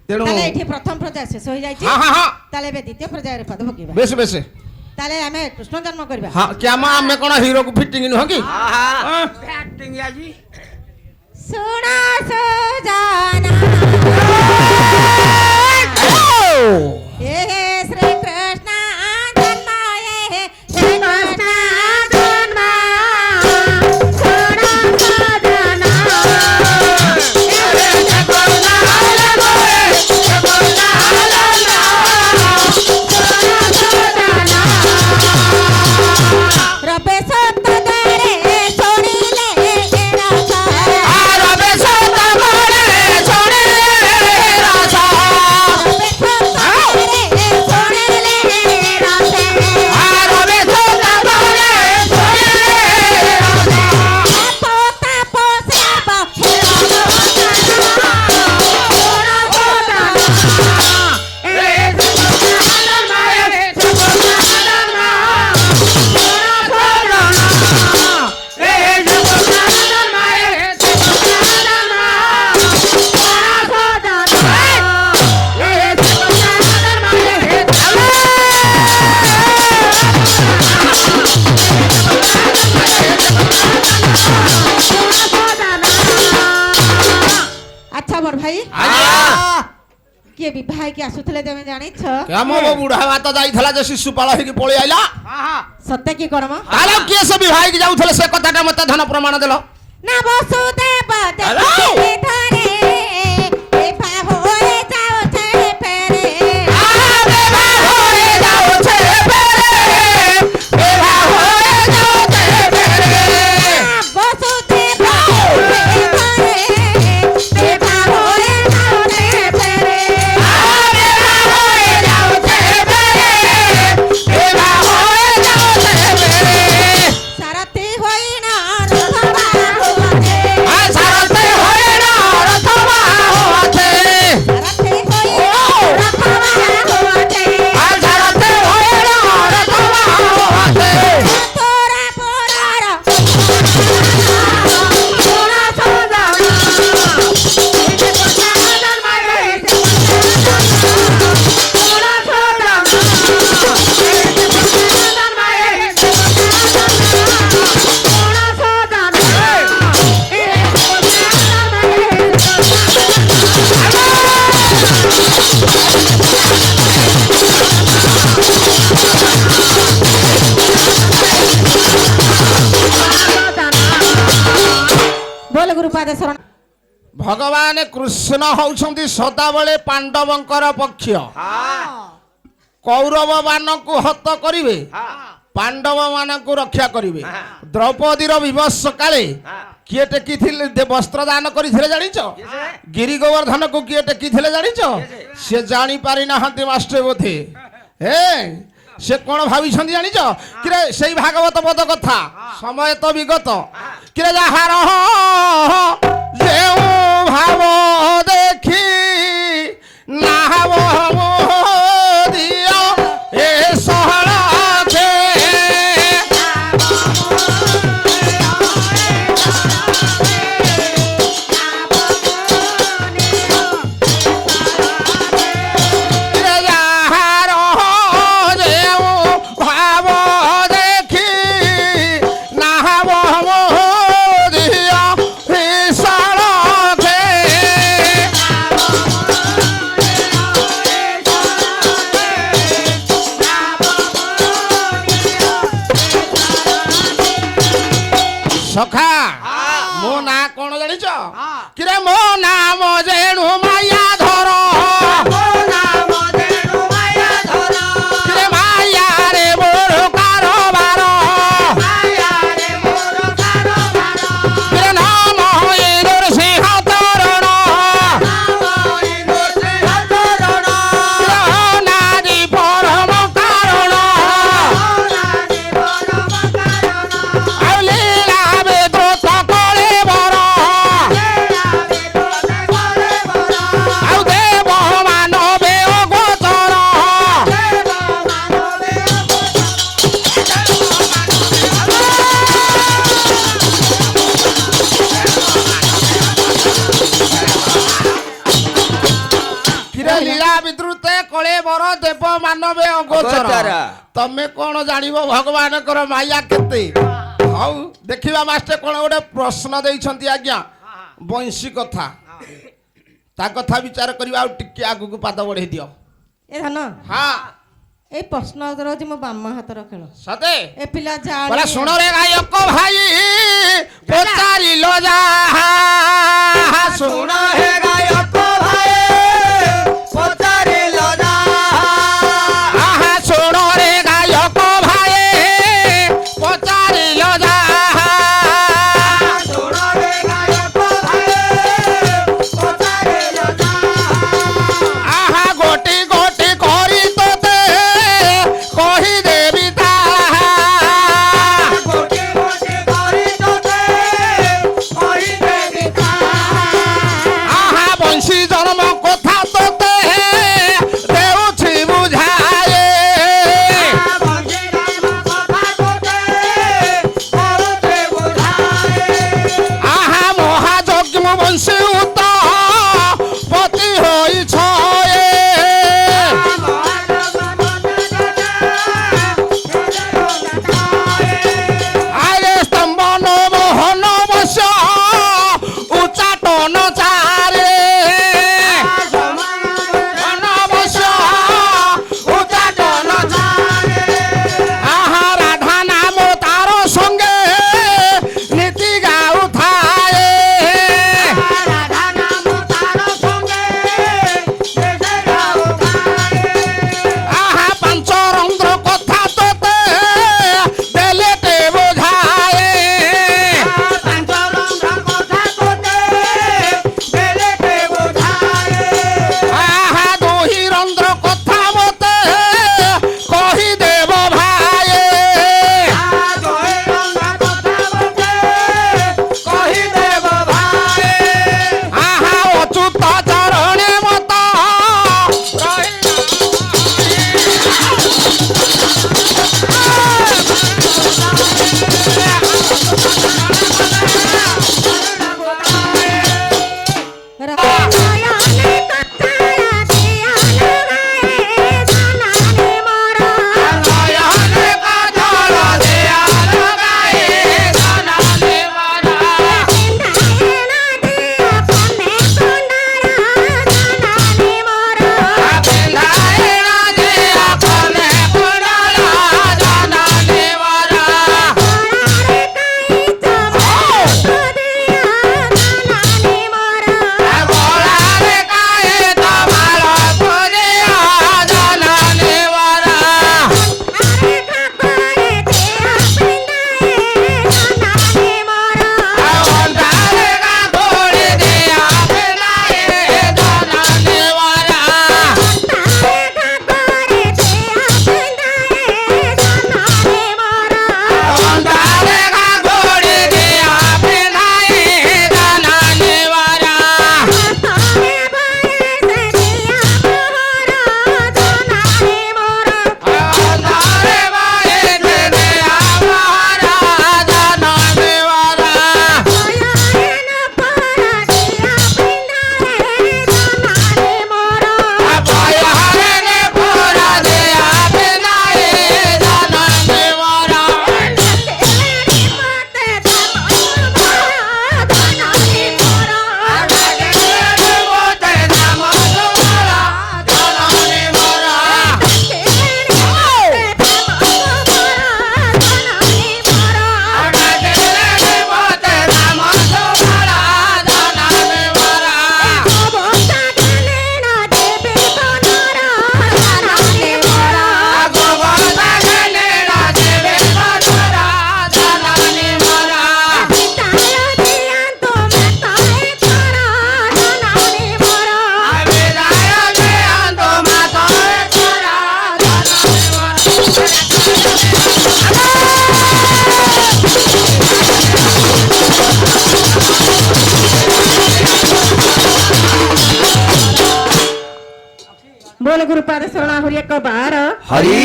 तेणु ताले एठी प्रथम प्रजा शेष हो जाई छी हां हां हां ताले बे द्वितीय प्रजा रे पद भोगिबा बेस बेस ताले हमें कृष्ण जन्म करबा हां क्या मां हमें कोन हीरो को फिटिंग न होगी हां हां एक्टिंग आजी सुना सुजाना हे श्री कृष्ण जन्म हे श्री कृष्ण जन्म सुना सुजाना रबे सत दरे सोनीले राजा रबे सत दरे सोनीले राजा रबे सत दरे सोनीले राजा रबे सत दरे सोनीले राजा पोता पोसा अच्छा मोर भाई किए विवाह के आसुथले तमे जानि छ क्या मो बुढ़ा बात जाइथला जे शिशुपाल हेकी पळी आइला हां हां सत्य की कोन म ताले के से विवाह के जाउथले से कथाटा मते धन प्रमाण देलो ना वसुदेव हेलो। देवकी धरे विवाह होए जाओ छे फेरे देवा होए जाओ छे फेरे देवा होए जाओ छे फेरे वसुदेव धरे विवाह होए जाओ छे फेरे देवा होए जाओ छे फेरे देवा होए जाओ छे फेरे सारथी होई ना रथवा होते सारथे होए ना रथवा होते सारथी होई ना रथवा होते सारथे होए ना रथवा होते तोरा पोरार सोना सोना बोल गुरुपाद शरण भगवान कृष्ण होउछंती सदाबळे पांडवंकर पक्ष हां कौरव मानकु हत करिवे हां पांडव मानकु रक्षा करिवे हाँ। द्रौपदीर विवश काले हां किए टेकिथिले वस्त्र दान करिथिले जानिछ गिरि गोवर्धन को किए टेकिथिले जानिछ से जानि पारि नाहंती मास्टर बोथे हे से कोन भाबी छंदी जानिछ किरे सेई भागवत पद कथा समय तो विगत किरे जाहार जेउ भाव देखी नाहब मोदिया ए सहरा थे ଲୀଳା ବିଦ୍ରୁତେ କଳେ ବର ଦେବ ମାନବେ ଅଗୋଚର ଅଗୋଚର। ତମେ କଣ ଜାଣିବ ଭଗବାନଙ୍କର ମାୟା କେତେ। ହଉ ଦେଖିବା ମାଷ୍ଟର କଣ ଗୋଟେ ପ୍ରଶ୍ନ ଦେଇଛନ୍ତି ଆଜ୍ଞା ବଂଶୀ କଥା ତା କଥା ବିଚାର କରିବା ଆଉ ଟିକେ ଆଗକୁ ପାଦ ବଢେଇ ଦିଅ। ଏ ଧନ ହଁ ଏଇ ପ୍ରଶ୍ନ ଉତ୍ତର ହଉଛି ମୋ ବାମ ହାତର ଖେଳ। ସତେ ଏ ପିଲା ବୋଲେ ଜାଣି ଶୁଣ ରେ ଗାୟକ ଭାଇ ପଚାରିଲ ଯା ଶୁଣ ହେ ଗାୟକ ଭାଇ ପଚାରିଲ ଯା ଆହା ଶୁଣ ରେ ଗାୟକ ଭାଇ ପଚାରିଲ ଯା ଶୁଣ ହେ ଗାୟକ ଭାଇ ପଚାରିଲ ଯା ଆହା ଗୋଟି ଗୋଟି କରି ତୋତେ କହିଦେବି ତାହା ଗୋଟି ଗୋଟି କରି ତୋତେ କହିଦେବି ତା ଆହା ବଂଶୀ ଜନ୍ମ କଥା ତୋତେ ଦେଉଛି ବୁଝାଏ ଆହା ମହାଯଜ୍ଞ ବଂଶୀ ଉତ ପତି ହୋଇଛ ଆରେ ସ୍ତମ୍ଭନ ମୋହନ ବସ ଉଚ୍ଚାଟନ ଚାରେ ବସ ଉଚ୍ଚାଟନ ଆହା ରାଧା ନାମ ତାର ସଙ୍ଗେ ନୀତି ଗାଉଥାଏ ଆହା ପାଞ୍ଚ ରନ୍ଧ୍ର କଥା ତୋତେ ଦେଲେ ତେ ବୁଝାଏ ଆହା ଦୁଇ ରନ୍ଧ୍ର କଥା ମତେ କହିଦେବ ଭାଇ ଆହା ଅଚ୍ୟୁତ ଚରଣେ ମତ बोल गुरुपाद शरणा हुरी एक बार हरी